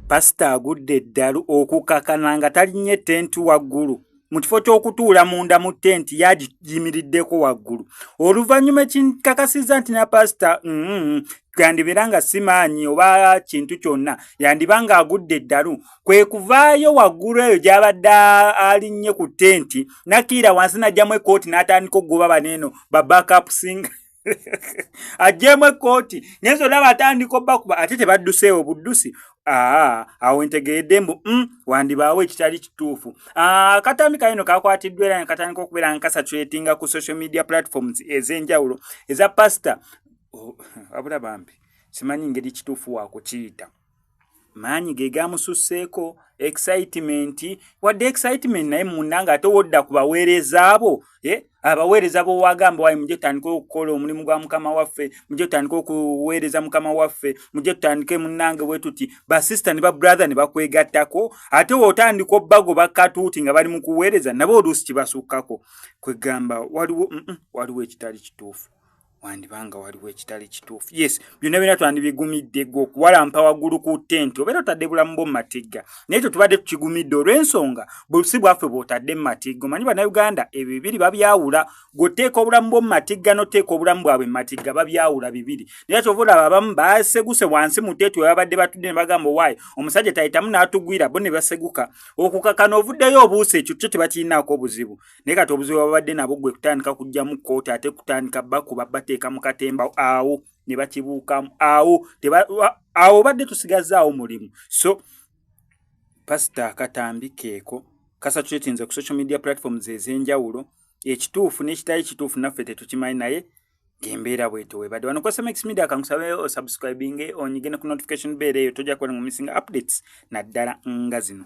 pasita agudde eddalu okukakana nga talinnye tenti waggulu mu kifo ky'okutuula munda mu tenti yagiyimiriddeko waggulu. Oluvannyuma ekinkakasizza nti na pasita yandibeera nga simaanyi oba kintu kyonna yandiba nga agudde eddalu kwe kuvaayo waggulu eyo gy'abadde alinnye ku tenti nakiira wansi najjamu ekooti n'atandika okugoba baneeno ba backup singer ajjemu ekooti naye zonna batandika obbakuba ate tebadduseewo buddusi. Awo ntegeredde mbu wandibaawo ekitali kituufu. Akatambi kayino kakwatiddwa era ne katandika okubeera nga kasatulatinga ku social media platforms ez'enjawulo eza pasita. Wabula bambi simanyi ngeri kituufu wakukiyita. Maanyi ge gamususseeko excitement wadde excitement naye munnanga ate wodda ku baweereza abo abaweereza bo wagamba wayi mujje tutandike okukola omulimu gwa mukama waffe mujje tutandike okuweereza mukama waffe mujje tutandike munnange bwe tuti basista ne babrother ne bakwegattako ate wotandika obbago bakatuuti nga bali mu kuweereza nabo oluusi kibasukkako kwegamba waliwo ekitali kituufu. Wandibanga waliwo ekitali kituufu. Yes, byonna byonna twandibigumidde gwe okuwalampa waggulu ku tenti obeera otadde bulamu bwo mu matigga naye tubadde tukigumidde olw'ensonga bulusi bwaffe bw'otadde mu matigga. Omanyi bannayuganda ebyo bibiri babyawula. Gw'oteeka obulamu bwo mu matigga n'oteeka obulamu bwabwe mu matigga babyawula bibiri. Naye kyova olaba abamu baseguse wansi mu tenti we babadde batudde ne bagamba waayi omusajja tayitamu n'atugwira bo ne baseguka okukakana ovuddeyo obuuse ekyo kyo tebakirinaako obuzibu. Naye kati obuzibu babadde nabwo gwe kutandika kujjamu kkooti ate kutandika bakuba bateeka mu katemba awo ne bakibuukamu awo badde tusigazaawo mulimu. So pasita akatambi keeko kasatulatinze ku social media platforms ez'enjawulo ekituufu n'ekitali kituufu naffe tetukimanyi naye ng'embeera bwetyo weebadde wano kwa Max Media kankusabe osubscribinge onyige ne ku notification bell eyo tojja kubona mu missing updates naddala nga zino.